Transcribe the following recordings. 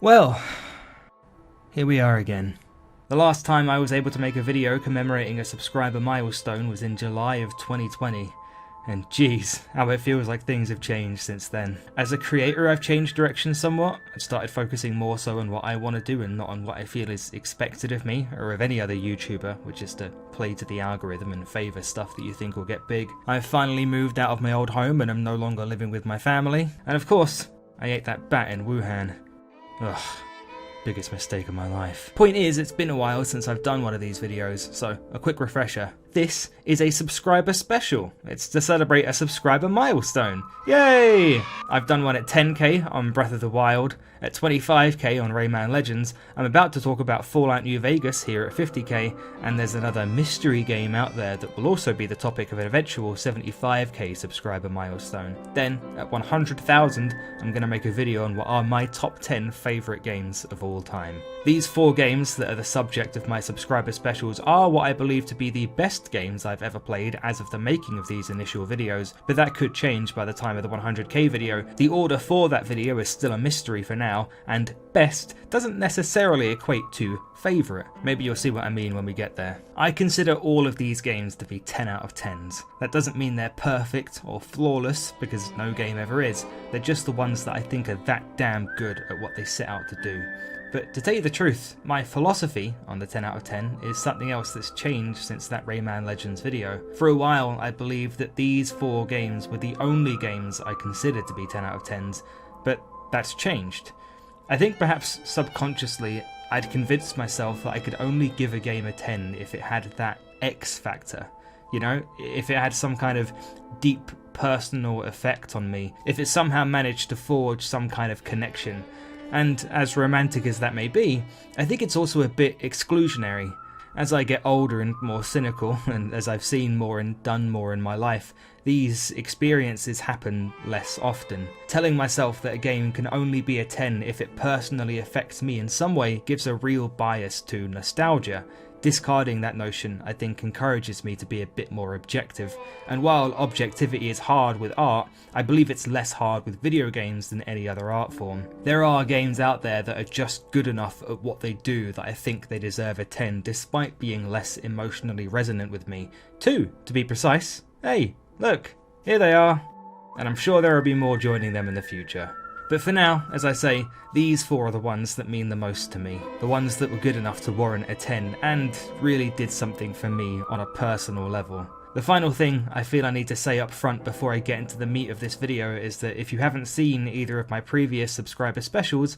Well, here we are again. The last time I was able to make a video commemorating a subscriber milestone was in July of 2020, and geez, how it feels like things have changed since then. As a creator, I've changed direction somewhat. I've started focusing more so on what I want to do and not on what I feel is expected of me, or of any other YouTuber, which is to play to the algorithm and favour stuff that you think will get big. I've finally moved out of my old home and am no longer living with my family, and of course, I ate that bat in Wuhan. Ugh. Biggest mistake of my life. Point is, it's been a while since I've done one of these videos, so a quick refresher. This is a subscriber special. It's to celebrate a subscriber milestone. Yay! I've done one at 10k on Breath of the Wild, at 25k on Rayman Legends. I'm about to talk about Fallout New Vegas here at 50k, and there's another mystery game out there that will also be the topic of an eventual 75k subscriber milestone. Then, at 100,000, I'm going to make a video on what are my top 10 favourite games of all time. These 4 games that are the subject of my subscriber specials are what I believe to be the best games I've ever played as of the making of these initial videos, but that could change by the time of the 100k video. The order for that video is still a mystery for now, and best doesn't necessarily equate to favourite. Maybe you'll see what I mean when we get there. I consider all of these games to be 10 out of 10s. That doesn't mean they're perfect or flawless, because no game ever is. They're just the ones that I think are that damn good at what they set out to do. But to tell you the truth, my philosophy on the 10 out of 10 is something else that's changed since that Rayman Legends video. For a while, I believed that these 4 games were the only games I considered to be 10 out of 10s, but that's changed. I think perhaps subconsciously, I'd convinced myself that I could only give a game a 10 if it had that X factor. You know, if it had some kind of deep personal effect on me, if it somehow managed to forge some kind of connection. And as romantic as that may be, I think it's also a bit exclusionary. As I get older and more cynical, and as I've seen more and done more in my life, these experiences happen less often. Telling myself that a game can only be a 10 if it personally affects me in some way gives a real bias to nostalgia. Discarding that notion, I think, encourages me to be a bit more objective. And while objectivity is hard with art, I believe it's less hard with video games than any other art form. There are games out there that are just good enough at what they do that I think they deserve a 10, despite being less emotionally resonant with me. 2, to be precise. Hey, look, here they are. And I'm sure there will be more joining them in the future. But for now, as I say, these 4 are the ones that mean the most to me. The ones that were good enough to warrant a 10 and really did something for me on a personal level. The final thing I feel I need to say up front before I get into the meat of this video is that if you haven't seen either of my previous subscriber specials,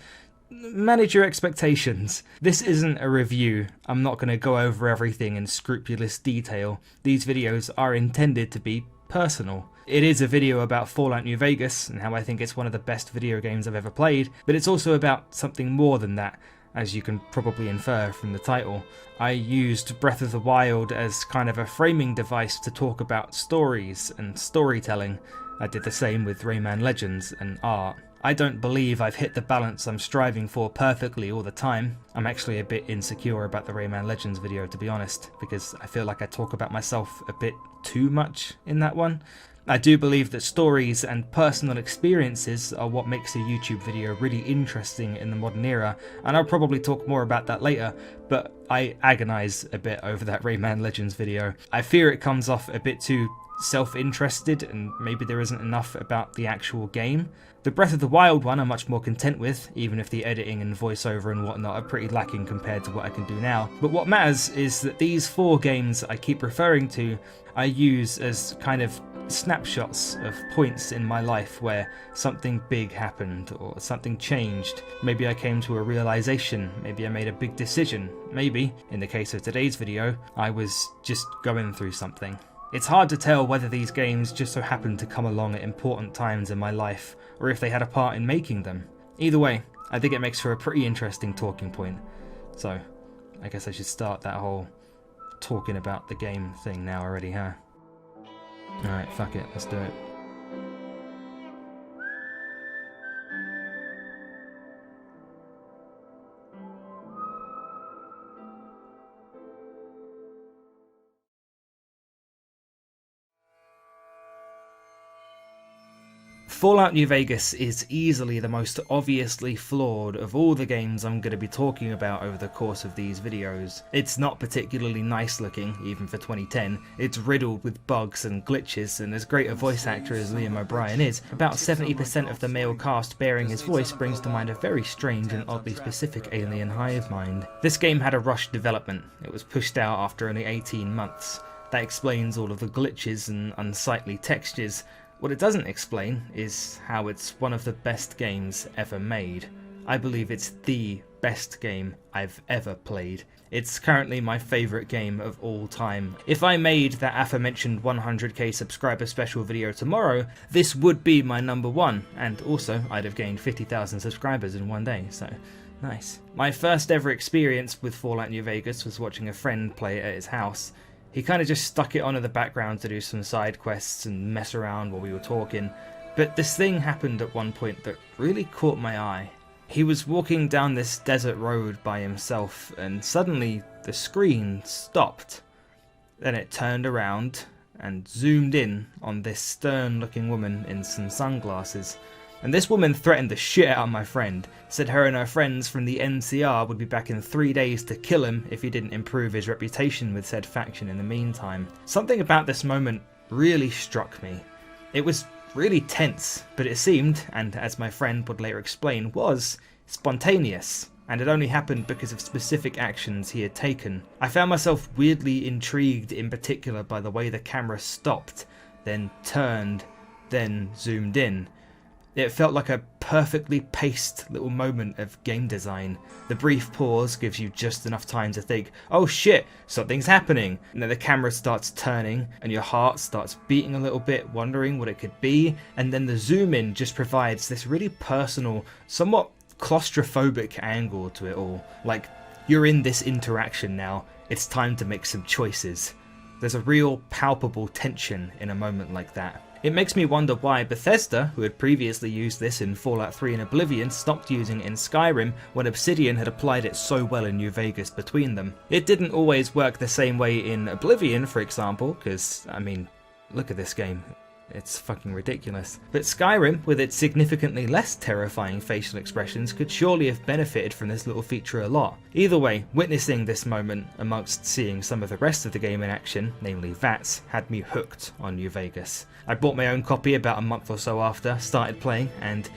manage your expectations. This isn't a review. I'm not going to go over everything in scrupulous detail. These videos are intended to be personal. It is a video about Fallout New Vegas and how I think it's one of the best video games I've ever played, but it's also about something more than that, as you can probably infer from the title. I used Breath of the Wild as kind of a framing device to talk about stories and storytelling. I did the same with Rayman Legends and art. I don't believe I've hit the balance I'm striving for perfectly all the time. I'm actually a bit insecure about the Rayman Legends video, to be honest, because I feel like I talk about myself a bit too much in that one. I do believe that stories and personal experiences are what makes a YouTube video really interesting in the modern era, and I'll probably talk more about that later, but I agonise a bit over that Rayman Legends video. I fear it comes off a bit too self-interested, and maybe there isn't enough about the actual game. The Breath of the Wild one I'm much more content with, even if the editing and voiceover and whatnot are pretty lacking compared to what I can do now. But what matters is that these 4 games I keep referring to, I use as kind of snapshots of points in my life where something big happened or something changed. Maybe I came to a realization, maybe I made a big decision, maybe, in the case of today's video, I was just going through something. It's hard to tell whether these games just so happened to come along at important times in my life, or if they had a part in making them. Either way, I think it makes for a pretty interesting talking point. So, I guess I should start that whole talking about the game thing now already, huh? Alright, fuck it, let's do it. Fallout New Vegas is easily the most obviously flawed of all the games I'm going to be talking about over the course of these videos. It's not particularly nice looking, even for 2010, it's riddled with bugs and glitches, and as great a voice actor as Liam O'Brien is, about 70% of the male cast bearing his voice brings to mind a very strange and oddly specific alien hive mind. This game had a rushed development. It was pushed out after only 18 months. That explains all of the glitches and unsightly textures. What it doesn't explain is how it's one of the best games ever made. I believe it's the best game I've ever played. It's currently my favourite game of all time. If I made that aforementioned 100k subscriber special video tomorrow, this would be my number one, and also I'd have gained 50,000 subscribers in one day, so nice. My first ever experience with Fallout New Vegas was watching a friend play it at his house. He kind of just stuck it on in the background to do some side quests and mess around while we were talking, but this thing happened at one point that really caught my eye. He was walking down this desert road by himself, and suddenly the screen stopped. Then it turned around and zoomed in on this stern-looking woman in some sunglasses. And this woman threatened the shit out of my friend, said her and her friends from the NCR would be back in 3 days to kill him if he didn't improve his reputation with said faction in the meantime. Something about this moment really struck me. It was really tense, but it seemed, and as my friend would later explain, was spontaneous, and it only happened because of specific actions he had taken. I found myself weirdly intrigued in particular by the way the camera stopped, then turned, then zoomed in. It felt like a perfectly paced little moment of game design. The brief pause gives you just enough time to think, oh shit, something's happening. And then the camera starts turning and your heart starts beating a little bit, wondering what it could be. And then the zoom in just provides this really personal, somewhat claustrophobic angle to it all. Like, you're in this interaction now, it's time to make some choices. There's a real palpable tension in a moment like that. It makes me wonder why Bethesda, who had previously used this in Fallout 3 and Oblivion, stopped using it in Skyrim when Obsidian had applied it so well in New Vegas between them. It didn't always work the same way in Oblivion, for example, because, I mean, look at this game. It's fucking ridiculous. But Skyrim, with its significantly less terrifying facial expressions, could surely have benefited from this little feature a lot. Either way, witnessing this moment amongst seeing some of the rest of the game in action, namely VATS, had me hooked on New Vegas. I bought my own copy about a month or so after, started playing, and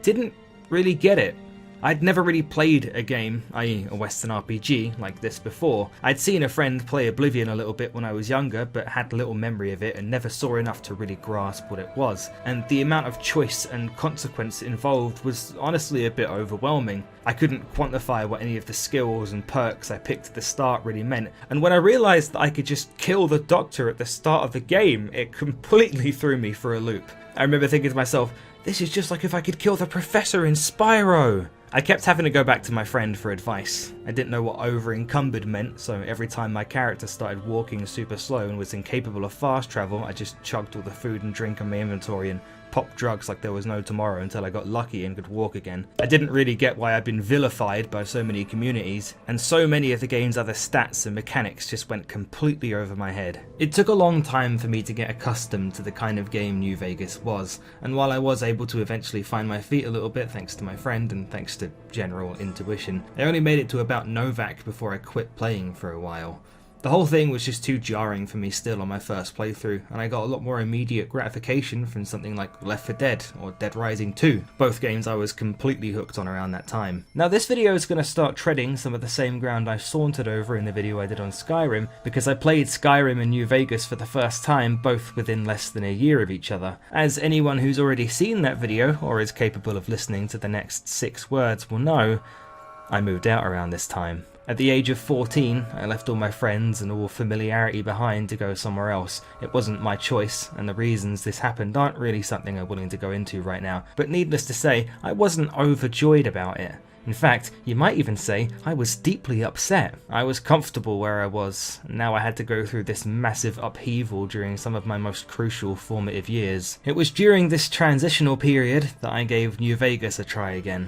didn't really get it. I'd never really played a game, i.e. a Western RPG, like this before. I'd seen a friend play Oblivion a little bit when I was younger, but had little memory of it and never saw enough to really grasp what it was. And the amount of choice and consequence involved was honestly a bit overwhelming. I couldn't quantify what any of the skills and perks I picked at the start really meant, and when I realised that I could just kill the Doctor at the start of the game, it completely threw me for a loop. I remember thinking to myself, this is just like if I could kill the Professor in Spyro! I kept having to go back to my friend for advice. I didn't know what over-encumbered meant, so every time my character started walking super slow and was incapable of fast travel, I just chugged all the food and drink in my inventory and popped drugs like there was no tomorrow until I got lucky and could walk again. I didn't really get why I'd been vilified by so many communities, and so many of the game's other stats and mechanics just went completely over my head. It took a long time for me to get accustomed to the kind of game New Vegas was, and while I was able to eventually find my feet a little bit thanks to my friend and thanks to general intuition, I only made it to about Novak before I quit playing for a while. The whole thing was just too jarring for me still on my first playthrough, and I got a lot more immediate gratification from something like Left 4 Dead or Dead Rising 2, both games I was completely hooked on around that time. Now this video is going to start treading some of the same ground I sauntered over in the video I did on Skyrim, because I played Skyrim and New Vegas for the first time both within less than a year of each other. As anyone who's already seen that video, or is capable of listening to the next 6 words will know, I moved out around this time. At the age of 14, I left all my friends and all familiarity behind to go somewhere else. It wasn't my choice, and the reasons this happened aren't really something I'm willing to go into right now, but needless to say, I wasn't overjoyed about it. In fact, you might even say I was deeply upset. I was comfortable where I was, and now I had to go through this massive upheaval during some of my most crucial formative years. It was during this transitional period that I gave New Vegas a try again.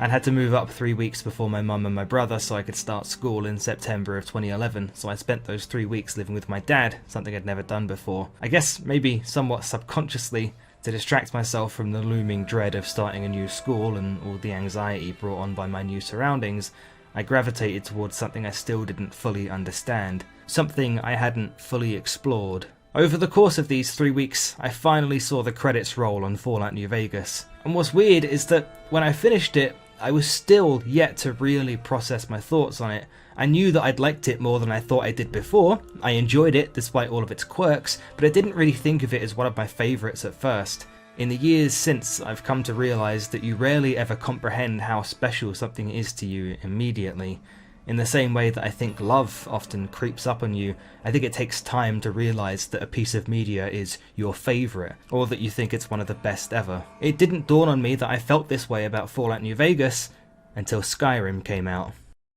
I'd had to move up 3 weeks before my mum and my brother so I could start school in September of 2011, so I spent those 3 weeks living with my dad, something I'd never done before. I guess maybe somewhat subconsciously, To distract myself from the looming dread of starting a new school and all the anxiety brought on by my new surroundings, I gravitated towards something I still didn't fully understand, something I hadn't fully explored. Over the course of these 3 weeks, I finally saw the credits roll on Fallout New Vegas. And what's weird is that when I finished it, I was still yet to really process my thoughts on it. I knew that I'd liked it more than I thought I did before. I enjoyed it despite all of its quirks, but I didn't really think of it as one of my favourites at first. In the years since, I've come to realise that you rarely ever comprehend how special something is to you immediately. In the same way that I think love often creeps up on you, I think it takes time to realise that a piece of media is your favourite, or that you think it's one of the best ever. It didn't dawn on me that I felt this way about Fallout New Vegas until Skyrim came out.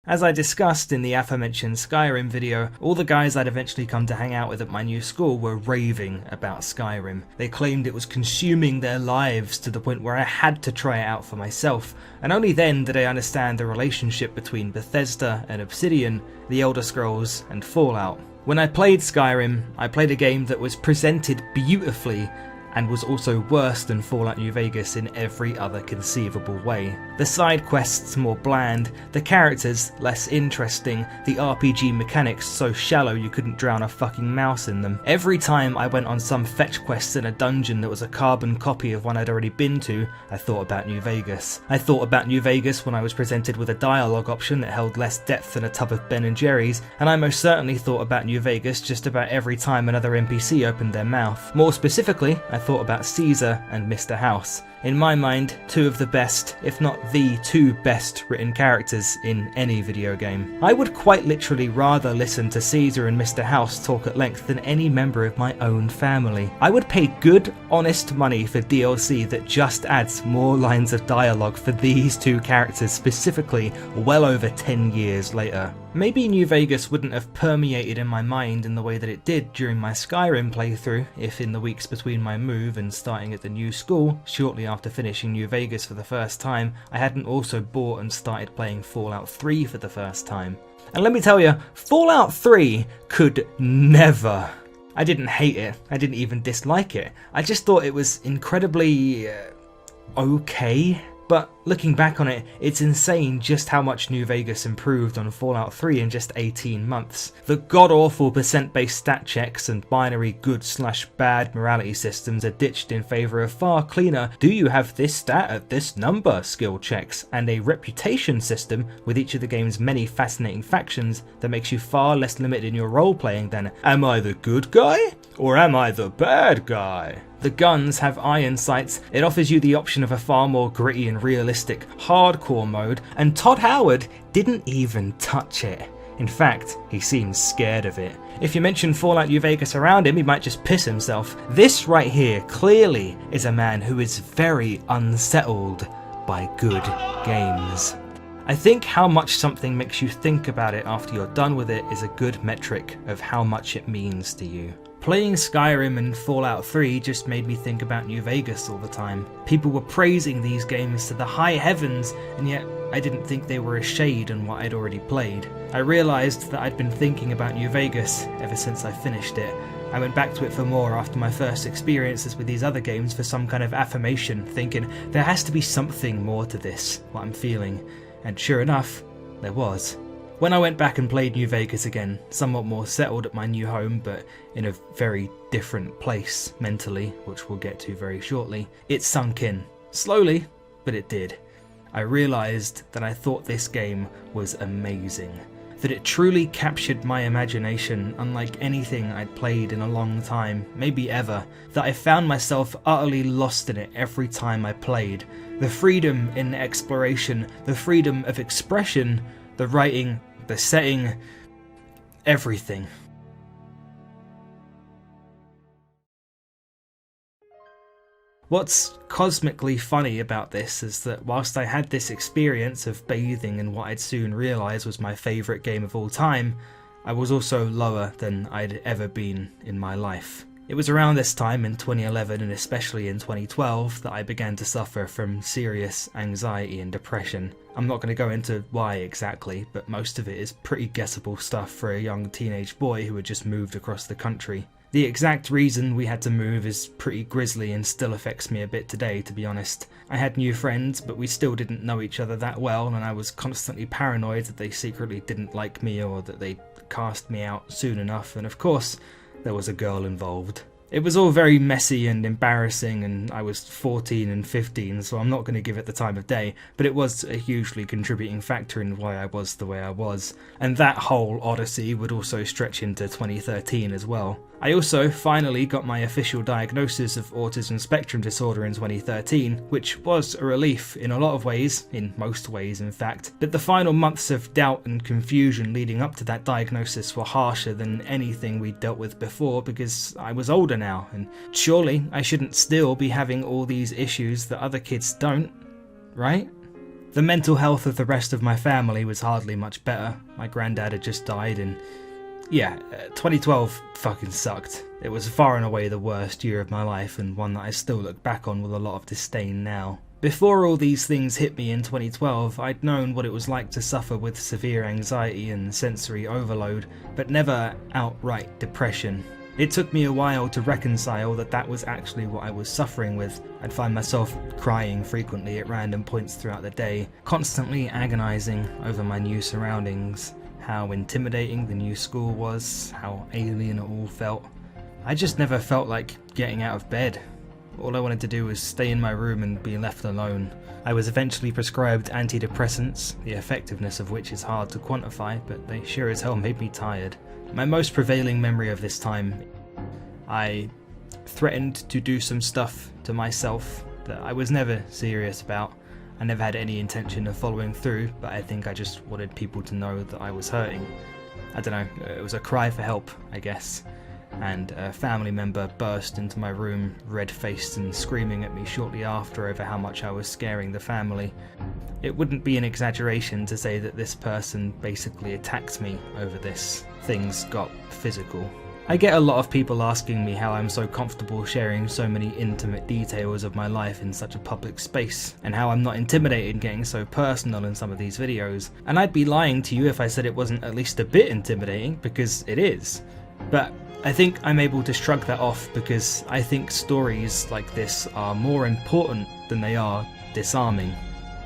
As I discussed in the aforementioned Skyrim video, all the guys I'd eventually come to hang out with at my new school were raving about Skyrim. They claimed it was consuming their lives to the point where I had to try it out for myself, and only then did I understand the relationship between Bethesda and Obsidian, the Elder Scrolls and Fallout. When I played Skyrim, I played a game that was presented beautifully and was also worse than Fallout New Vegas in every other conceivable way. The side quests more bland, the characters less interesting, the RPG mechanics so shallow you couldn't drown a fucking mouse in them. Every time I went on some fetch quest in a dungeon that was a carbon copy of one I'd already been to, I thought about New Vegas. I thought about New Vegas when I was presented with a dialogue option that held less depth than a tub of Ben & Jerry's, and I most certainly thought about New Vegas just about every time another NPC opened their mouth. More specifically, I thought about Caesar and Mr. House. In my mind, two of the best, if not the two best written characters in any video game. I would quite literally rather listen to Caesar and Mr. House talk at length than any member of my own family. I would pay good, honest money for DLC that just adds more lines of dialogue for these two characters specifically well over 10 years later. Maybe New Vegas wouldn't have permeated in my mind in the way that it did during my Skyrim playthrough if in the weeks between my move and starting at the new school, shortly after finishing New Vegas for the first time, I hadn't also bought and started playing Fallout 3 for the first time. And let me tell you, Fallout 3 could never. I didn't hate it, I didn't even dislike it, I just thought it was incredibly okay. But looking back on it, it's insane just how much New Vegas improved on Fallout 3 in just 18 months. The god-awful percent-based stat checks and binary good/bad morality systems are ditched in favour of far cleaner "do you have this stat at this number" skill checks, and a reputation system with each of the game's many fascinating factions that makes you far less limited in your role-playing than "am I the good guy? Or am I the bad guy?" The guns have iron sights, it offers you the option of a far more gritty and realistic hardcore mode, and Todd Howard didn't even touch it. In fact, he seems scared of it. If you mention Fallout New Vegas around him, he might just piss himself. This right here clearly is a man who is very unsettled by good games. I think how much something makes you think about it after you're done with it is a good metric of how much it means to you. Playing Skyrim and Fallout 3 just made me think about New Vegas all the time. People were praising these games to the high heavens, and yet I didn't think they were a shade on what I'd already played. I realised that I'd been thinking about New Vegas ever since I finished it. I went back to it for more after my first experiences with these other games for some kind of affirmation, thinking there has to be something more to this, what I'm feeling. And sure enough, there was. When I went back and played New Vegas again, somewhat more settled at my new home, but in a very different place mentally, which we'll get to very shortly, it sunk in. Slowly, but it did. I realised that I thought this game was amazing. That it truly captured my imagination unlike anything I'd played in a long time, maybe ever. That I found myself utterly lost in it every time I played. The freedom in exploration, the freedom of expression, the writing, the setting, everything. What's cosmically funny about this is that whilst I had this experience of bathing in what I'd soon realise was my favourite game of all time, I was also lower than I'd ever been in my life. It was around this time in 2011 and especially in 2012 that I began to suffer from serious anxiety and depression. I'm not going to go into why exactly, but most of it is pretty guessable stuff for a young teenage boy who had just moved across the country. The exact reason we had to move is pretty grisly and still affects me a bit today, to be honest. I had new friends, but we still didn't know each other that well, and I was constantly paranoid that they secretly didn't like me or that they'd cast me out soon enough, and of course, there was a girl involved. It was all very messy and embarrassing, and I was 14 and 15, so I'm not going to give it the time of day, but it was a hugely contributing factor in why I was the way I was. And that whole odyssey would also stretch into 2013 as well. I also finally got my official diagnosis of autism spectrum disorder in 2013, which was a relief in a lot of ways, in most ways in fact, but the final months of doubt and confusion leading up to that diagnosis were harsher than anything we'd dealt with before because I was older now, and surely I shouldn't still be having all these issues that other kids don't, right? The mental health of the rest of my family was hardly much better. My granddad had just died, and yeah, 2012 fucking sucked. It was far and away the worst year of my life, and one that I still look back on with a lot of disdain now. Before all these things hit me in 2012, I'd known what it was like to suffer with severe anxiety and sensory overload, but never outright depression. It took me a while to reconcile that that was actually what I was suffering with. I'd find myself crying frequently at random points throughout the day, constantly agonizing over my new surroundings, how intimidating the new school was, how alien it all felt. I just never felt like getting out of bed. All I wanted to do was stay in my room and be left alone. I was eventually prescribed antidepressants, the effectiveness of which is hard to quantify, but they sure as hell made me tired. My most prevailing memory of this time, I threatened to do some stuff to myself that I was never serious about. I never had any intention of following through, but I think I just wanted people to know that I was hurting. I don't know, it was a cry for help, I guess. And a family member burst into my room, red-faced and screaming at me shortly after over how much I was scaring the family. It wouldn't be an exaggeration to say that this person basically attacked me over this. Things got physical. I get a lot of people asking me how I'm so comfortable sharing so many intimate details of my life in such a public space, and how I'm not intimidated getting so personal in some of these videos. And I'd be lying to you if I said it wasn't at least a bit intimidating, because it is. But I think I'm able to shrug that off because I think stories like this are more important than they are disarming.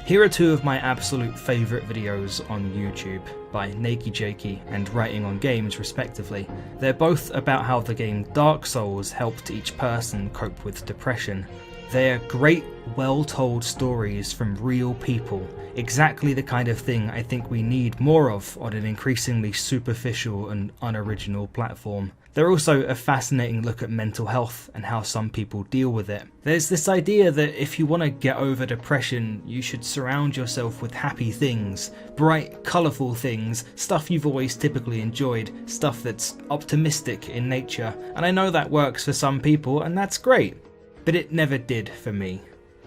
Here are two of my absolute favourite videos on YouTube, by NakeyJakey and Writing on Games respectively. They're both about how the game Dark Souls helped each person cope with depression. They're great, well-told stories from real people, exactly the kind of thing I think we need more of on an increasingly superficial and unoriginal platform. They're also a fascinating look at mental health and how some people deal with it. There's this idea that if you want to get over depression, you should surround yourself with happy things, bright, colourful things, stuff you've always typically enjoyed, stuff that's optimistic in nature. And I know that works for some people, and that's great. But it never did for me.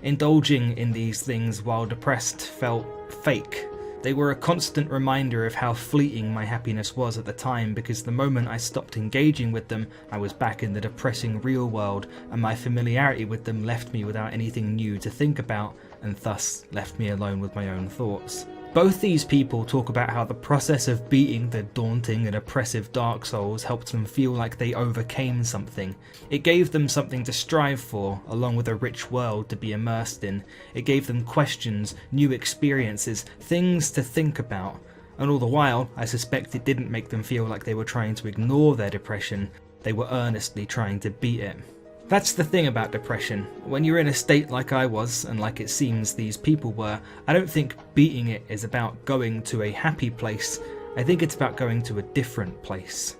Indulging in these things while depressed felt fake. They were a constant reminder of how fleeting my happiness was at the time, because the moment I stopped engaging with them, I was back in the depressing real world, and my familiarity with them left me without anything new to think about, and thus left me alone with my own thoughts. Both these people talk about how the process of beating the daunting and oppressive Dark Souls helped them feel like they overcame something. It gave them something to strive for, along with a rich world to be immersed in. It gave them questions, new experiences, things to think about. And all the while, I suspect it didn't make them feel like they were trying to ignore their depression. They were earnestly trying to beat it. That's the thing about depression. When you're in a state like I was, and like it seems these people were, I don't think beating it is about going to a happy place. I think it's about going to a different place.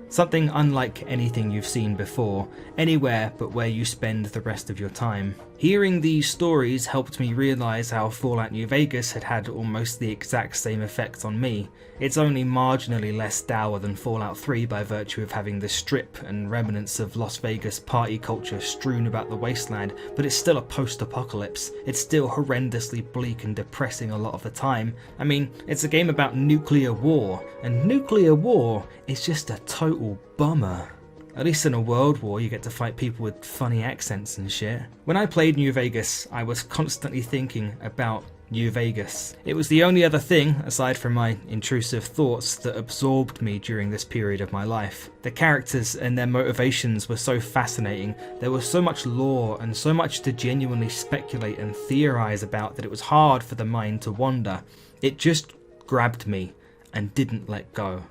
Something unlike anything you've seen before, anywhere but where you spend the rest of your time. Hearing these stories helped me realise how Fallout New Vegas had had almost the exact same effect on me. It's only marginally less dour than Fallout 3 by virtue of having the strip and remnants of Las Vegas party culture strewn about the wasteland, but it's still a post-apocalypse. It's still horrendously bleak and depressing a lot of the time. I mean, it's a game about nuclear war, and nuclear war is just a total bummer. At least in a world war you get to fight people with funny accents and shit. When I played New Vegas, I was constantly thinking about New Vegas. It was the only other thing, aside from my intrusive thoughts, that absorbed me during this period of my life. The characters and their motivations were so fascinating. There was so much lore and so much to genuinely speculate and theorize about that it was hard for the mind to wander. It just grabbed me and didn't let go.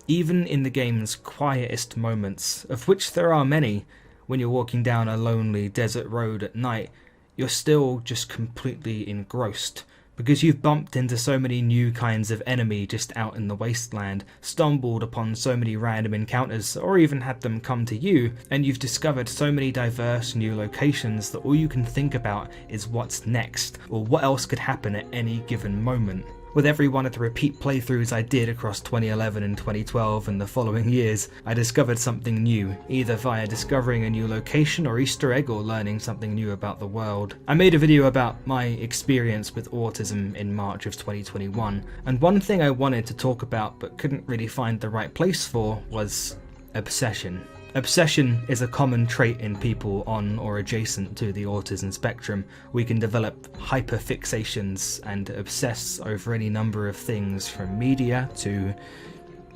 Even in the game's quietest moments, of which there are many, when you're walking down a lonely desert road at night, you're still just completely engrossed, because you've bumped into so many new kinds of enemy just out in the wasteland, stumbled upon so many random encounters, or even had them come to you, and you've discovered so many diverse new locations that all you can think about is what's next, or what else could happen at any given moment. With every one of the repeat playthroughs I did across 2011 and 2012 and the following years, I discovered something new, either via discovering a new location or Easter egg or learning something new about the world. I made a video about my experience with autism in March of 2021, and one thing I wanted to talk about but couldn't really find the right place for was obsession. Obsession is a common trait in people on or adjacent to the autism spectrum. We can develop hyperfixations and obsess over any number of things, from media to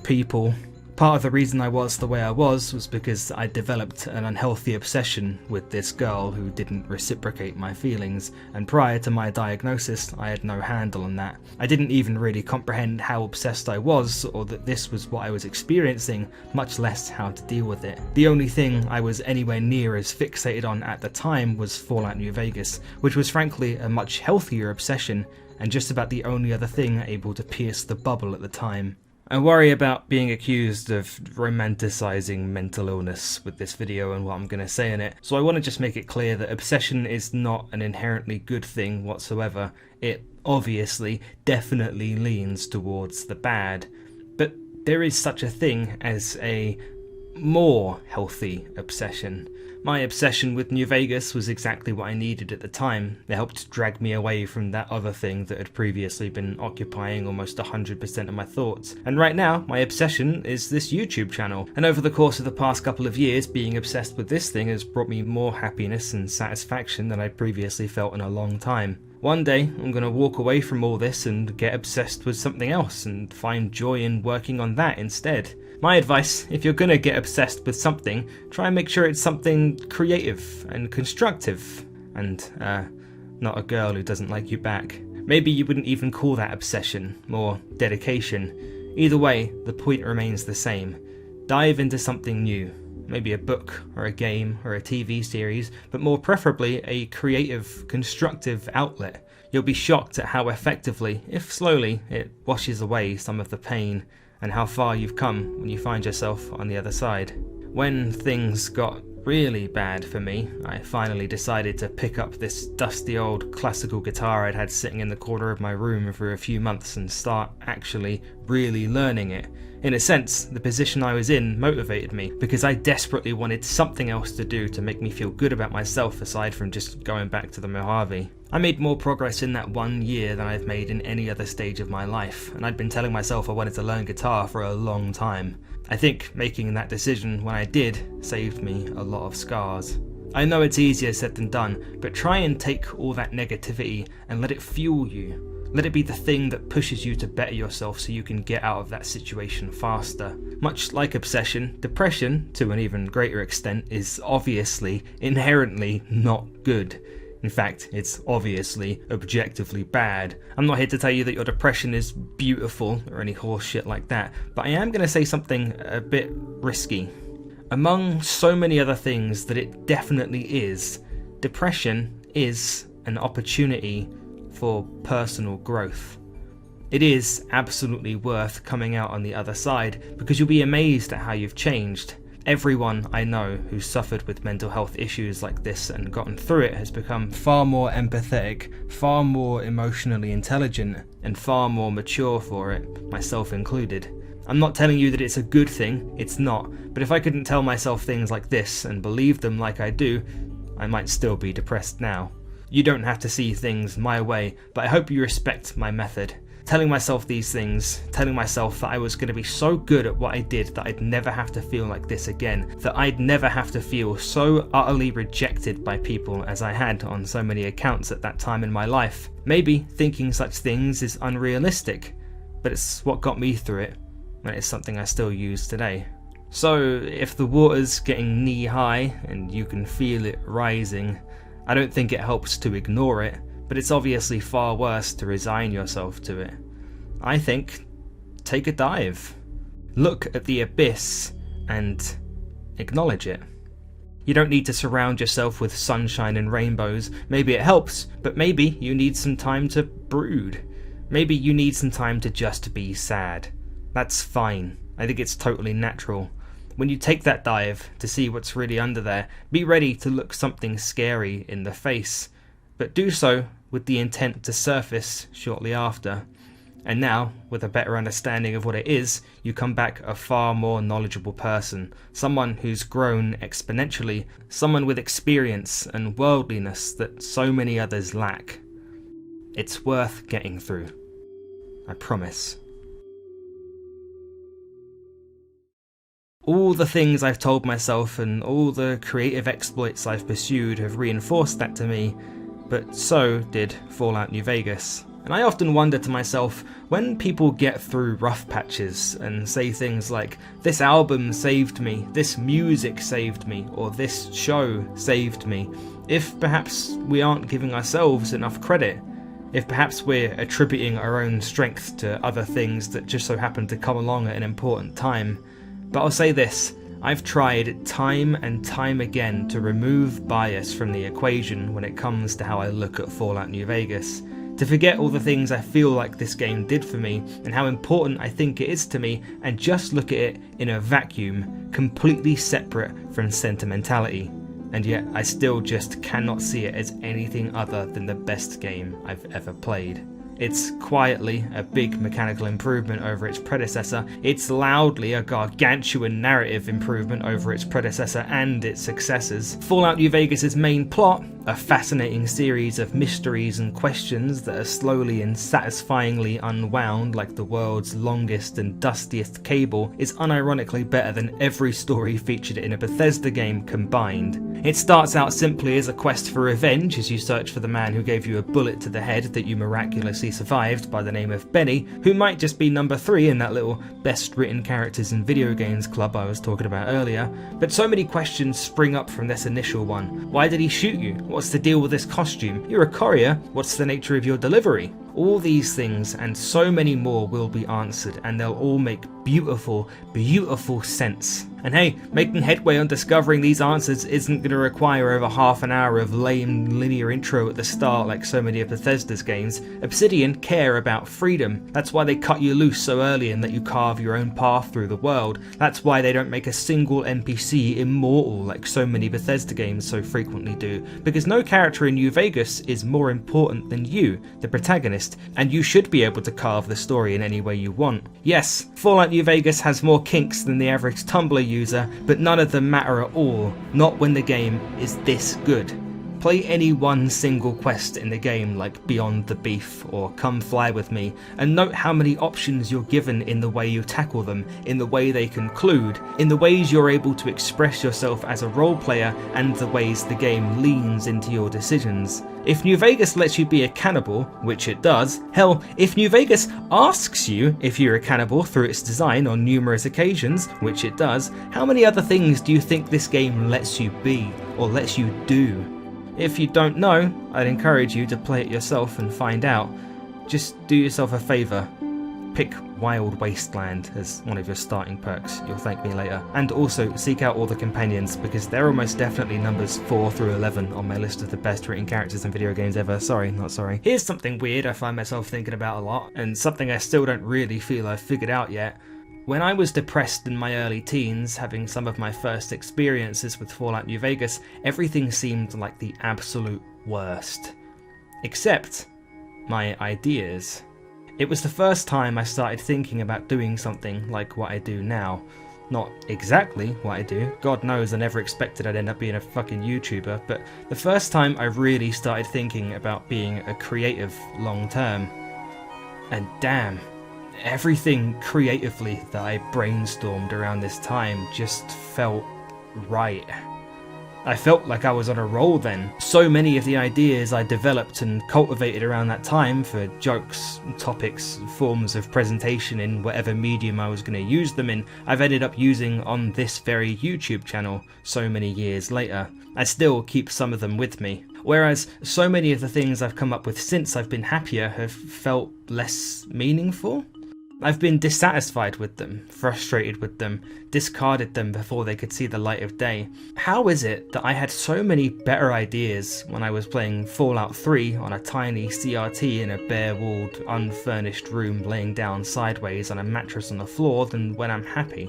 people. Part of the reason I was the way I was because I developed an unhealthy obsession with this girl who didn't reciprocate my feelings, and prior to my diagnosis I had no handle on that. I didn't even really comprehend how obsessed I was, or that this was what I was experiencing, much less how to deal with it. The only thing I was anywhere near as fixated on at the time was Fallout New Vegas, which was frankly a much healthier obsession, and just about the only other thing able to pierce the bubble at the time. I worry about being accused of romanticizing mental illness with this video and what I'm going to say in it, so I want to just make it clear that obsession is not an inherently good thing whatsoever. It obviously definitely leans towards the bad, but there is such a thing as a more healthy obsession. My obsession with New Vegas was exactly what I needed at the time. It helped drag me away from that other thing that had previously been occupying almost 100% of my thoughts. And right now, my obsession is this YouTube channel. And over the course of the past couple of years, being obsessed with this thing has brought me more happiness and satisfaction than I previously felt in a long time. One day, I'm going to walk away from all this and get obsessed with something else and find joy in working on that instead. My advice, if you're going to get obsessed with something, try and make sure it's something creative and constructive, and not a girl who doesn't like you back. Maybe you wouldn't even call that obsession, more dedication. Either way, the point remains the same. Dive into something new. Maybe a book, or a game, or a TV series, but more preferably a creative, constructive outlet. You'll be shocked at how effectively, if slowly, it washes away some of the pain, and how far you've come when you find yourself on the other side. When things got really bad for me, I finally decided to pick up this dusty old classical guitar I'd had sitting in the corner of my room for a few months and start actually really learning it. In a sense, the position I was in motivated me, because I desperately wanted something else to do to make me feel good about myself aside from just going back to the Mojave. I made more progress in that 1 year than I've made in any other stage of my life, and I'd been telling myself I wanted to learn guitar for a long time. I think making that decision when I did saved me a lot of scars. I know it's easier said than done, but try and take all that negativity and let it fuel you. Let it be the thing that pushes you to better yourself so you can get out of that situation faster. Much like obsession, depression, to an even greater extent, is obviously inherently not good. In fact, it's obviously objectively bad. I'm not here to tell you that your depression is beautiful or any horse shit like that, but I am going to say something a bit risky. Among so many other things that it definitely is, depression is an opportunity for personal growth. It is absolutely worth coming out on the other side, because you'll be amazed at how you've changed. Everyone I know who's suffered with mental health issues like this and gotten through it has become far more empathetic, far more emotionally intelligent, and far more mature for it, myself included. I'm not telling you that it's a good thing, it's not, but if I couldn't tell myself things like this and believe them like I do, I might still be depressed now. You don't have to see things my way, but I hope you respect my method. telling myself these things, telling myself that I was going to be so good at what I did that I'd never have to feel like this again, that I'd never have to feel so utterly rejected by people as I had on so many accounts at that time in my life. Maybe thinking such things is unrealistic, but it's what got me through it, and it's something I still use today. So if the water's getting knee high and you can feel it rising, I don't think it helps to ignore it, but it's obviously far worse to resign yourself to it. I think, take a dive. Look at the abyss and acknowledge it. You don't need to surround yourself with sunshine and rainbows. Maybe it helps, but maybe you need some time to brood. Maybe you need some time to just be sad. That's fine. I think it's totally natural. When you take that dive to see what's really under there, be ready to look something scary in the face, but do so with the intent to surface shortly after. And now, with a better understanding of what it is, you come back a far more knowledgeable person, someone who's grown exponentially, someone with experience and worldliness that so many others lack. It's worth getting through. I promise. All the things I've told myself and all the creative exploits I've pursued have reinforced that to me, but so did Fallout New Vegas. And I often wonder to myself, when people get through rough patches and say things like, this album saved me, this music saved me, or this show saved me, if perhaps we aren't giving ourselves enough credit, if perhaps we're attributing our own strength to other things that just so happen to come along at an important time. But I'll say this, I've tried time and time again to remove bias from the equation when it comes to how I look at Fallout New Vegas. To forget all the things I feel like this game did for me and how important I think it is to me, and just look at it in a vacuum, completely separate from sentimentality. And yet I still just cannot see it as anything other than the best game I've ever played. It's quietly a big mechanical improvement over its predecessor. It's loudly a gargantuan narrative improvement over its predecessor and its successors. Fallout New Vegas' main plot, a fascinating series of mysteries and questions that are slowly and satisfyingly unwound like the world's longest and dustiest cable, is unironically better than every story featured in a Bethesda game combined. It starts out simply as a quest for revenge as you search for the man who gave you a bullet to the head that you miraculously survived by the name of Benny, who might just be number 3 in that little best written characters in video games club I was talking about earlier. But so many questions spring up from this initial one. Why did he shoot you? What's the deal with this costume? You're a courier. What's the nature of your delivery? All these things and so many more will be answered, and they'll all make beautiful, beautiful sense. And hey, making headway on discovering these answers isn't going to require over half an hour of lame linear intro at the start like so many of Bethesda's games. Obsidian care about freedom. That's why they cut you loose so early and let you carve your own path through the world. That's why they don't make a single NPC immortal like so many Bethesda games so frequently do. Because no character in New Vegas is more important than you, the protagonist, and you should be able to carve the story in any way you want. Yes, Fallout New Vegas has more kinks than the average Tumblr user, but none of them matter at all, not when the game is this good. Play any one single quest in the game like Beyond the Beef or Come Fly With Me, and note how many options you're given in the way you tackle them, in the way they conclude, in the ways you're able to express yourself as a role player, and the ways the game leans into your decisions. If New Vegas lets you be a cannibal, which it does, hell, if New Vegas asks you if you're a cannibal through its design on numerous occasions, which it does, how many other things do you think this game lets you be, or lets you do? If you don't know, I'd encourage you to play it yourself and find out. Just do yourself a favour. Pick Wild Wasteland as one of your starting perks, you'll thank me later. And also seek out all the companions, because they're almost definitely numbers 4 through 11 on my list of the best written characters in video games ever. Sorry, not sorry. Here's something weird I find myself thinking about a lot, and something I still don't really feel I've figured out yet. When I was depressed in my early teens, having some of my first experiences with Fallout New Vegas, everything seemed like the absolute worst. Except my ideas. It was the first time I started thinking about doing something like what I do now. Not exactly what I do, God knows I never expected I'd end up being a fucking YouTuber, but the first time I really started thinking about being a creative long term. And damn, everything creatively that I brainstormed around this time just felt right. I felt like I was on a roll then. So many of the ideas I developed and cultivated around that time for jokes, topics, forms of presentation in whatever medium I was going to use them in, I've ended up using on this very YouTube channel so many years later. I still keep some of them with me. Whereas so many of the things I've come up with since I've been happier have felt less meaningful. I've been dissatisfied with them, frustrated with them, discarded them before they could see the light of day. How is it that I had so many better ideas when I was playing Fallout 3 on a tiny CRT in a bare-walled, unfurnished room laying down sideways on a mattress on the floor than when I'm happy?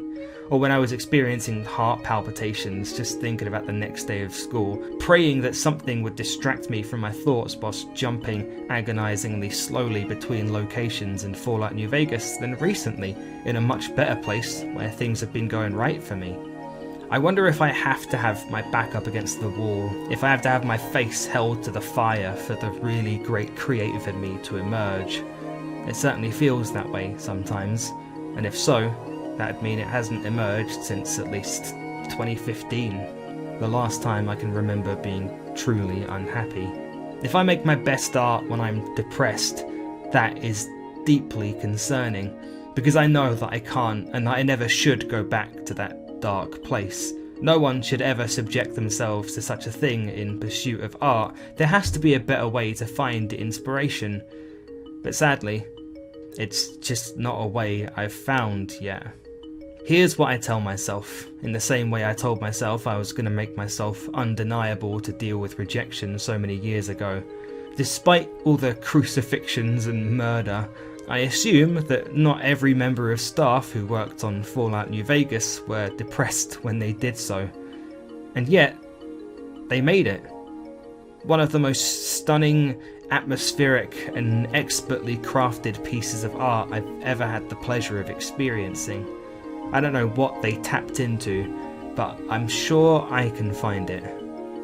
Or when I was experiencing heart palpitations just thinking about the next day of school, praying that something would distract me from my thoughts whilst jumping agonizingly slowly between locations in Fallout New Vegas, than recently in a much better place where things have been going right for me. I wonder if I have to have my back up against the wall, if I have to have my face held to the fire for the really great creative in me to emerge. It certainly feels that way sometimes, and if so, that'd mean it hasn't emerged since at least 2015, the last time I can remember being truly unhappy. If I make my best art when I'm depressed, that is deeply concerning, because I know that I can't and that I never should go back to that dark place. No one should ever subject themselves to such a thing in pursuit of art. There has to be a better way to find inspiration, but sadly, it's just not a way I've found yet. Here's what I tell myself, in the same way I told myself I was going to make myself undeniable to deal with rejection so many years ago. Despite all the crucifixions and murder, I assume that not every member of staff who worked on Fallout New Vegas were depressed when they did so. And yet, they made it. One of the most stunning, atmospheric and expertly crafted pieces of art I've ever had the pleasure of experiencing. I don't know what they tapped into, but I'm sure I can find it.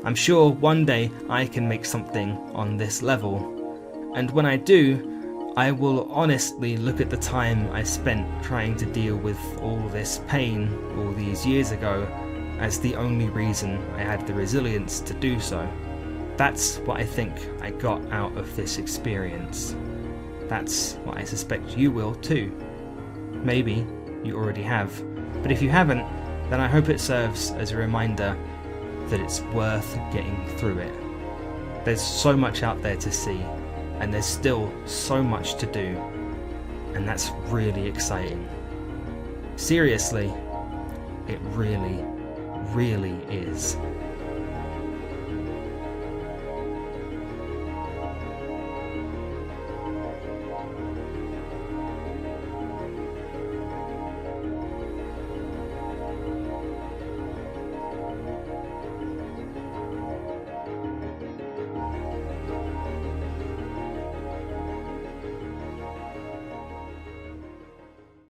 I'm sure one day I can make something on this level. And when I do, I will honestly look at the time I spent trying to deal with all this pain all these years ago as the only reason I had the resilience to do so. That's what I think I got out of this experience. That's what I suspect you will too. Maybe you already have, but if you haven't, then I hope it serves as a reminder that it's worth getting through it. There's so much out there to see, and there's still so much to do, and that's really exciting. Seriously, it really, really is.